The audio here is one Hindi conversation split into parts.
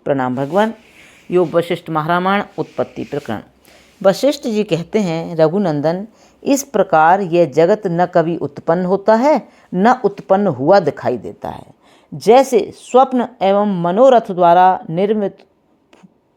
प्रणाम भगवान। योग वशिष्ठ महारामायण उत्पत्ति प्रकरण। वशिष्ठ जी कहते हैं, रघुनंदन, इस प्रकार यह जगत न कभी उत्पन्न होता है न उत्पन्न हुआ दिखाई देता है। जैसे स्वप्न एवं मनोरथ द्वारा निर्मित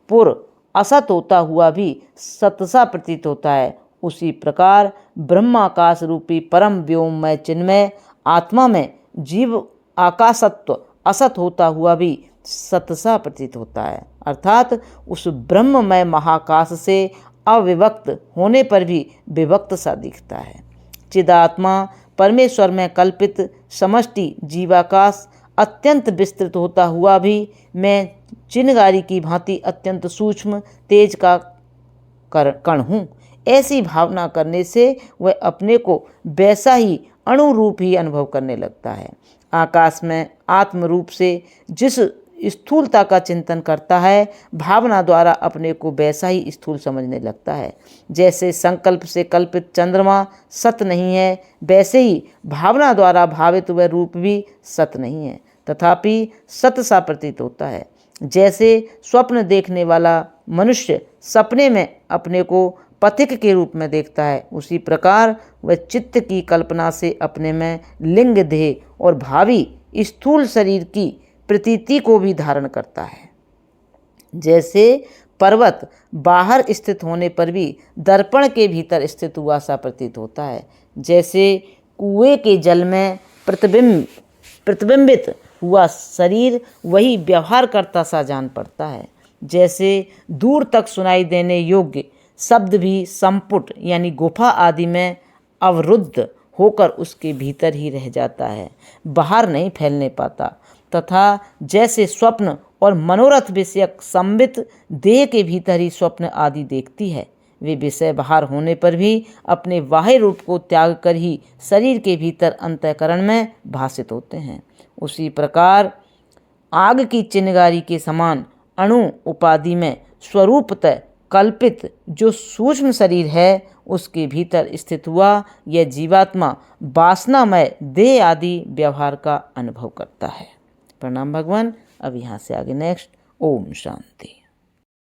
पुर असत होता हुआ भी सतसा प्रतीत होता है, उसी प्रकार ब्रह्माकाश रूपी परम व्योममय चिन्मय आत्मा में जीव आकाशत्व असत होता हुआ भी सतसा प्रतीत होता है। अर्थात उस ब्रह्ममय महाकाश से अविभक्त होने पर भी विभक्त सा दिखता है। चिदात्मा परमेश्वर में कल्पित समष्टि जीवाकाश अत्यंत विस्तृत होता हुआ भी मैं चिनगारी की भांति अत्यंत सूक्ष्म तेज का कण हूँ। ऐसी भावना करने से वह अपने को वैसा ही अणुरूप ही अनुभव करने लगता है। आकाश में आत्म रूप से जिस स्थूलता का चिंतन करता है, भावना द्वारा अपने को वैसा ही स्थूल समझने लगता है। जैसे संकल्प से कल्पित चंद्रमा सत नहीं है, वैसे ही भावना द्वारा भावित वह रूप भी सत नहीं है, तथापि सत सा प्रतीत होता है। जैसे स्वप्न देखने वाला मनुष्य सपने में अपने को पथिक के रूप में देखता है, उसी प्रकार वह चित्त की कल्पना से अपने में लिंग देह और भावी स्थूल शरीर की प्रतीति को भी धारण करता है। जैसे पर्वत बाहर स्थित होने पर भी दर्पण के भीतर स्थित हुआ सा प्रतीत होता है, जैसे कुएं के जल में प्रतिबिंबित हुआ शरीर वही व्यवहार करता सा जान पड़ता है। जैसे दूर तक सुनाई देने योग्य शब्द भी संपुट यानी गुफा आदि में अवरुद्ध होकर उसके भीतर ही रह जाता है, बाहर नहीं फैलने पाता। तथा जैसे स्वप्न और मनोरथ विषयक संबित देह के भीतर ही स्वप्न आदि देखती है, वे विषय बाहर होने पर भी अपने बाह्य रूप को त्याग कर ही शरीर के भीतर अंतःकरण में भासित होते हैं, उसी प्रकार आग की चिनगारी के समान अणु उपाधि में स्वरूपतः कल्पित जो सूक्ष्म शरीर है, उसके भीतर स्थित हुआ यह जीवात्मा वासनामय देह आदि व्यवहार का अनुभव करता है। प्रणाम भगवान। अब यहाँ से आगे नेक्स्ट। ओम शांति।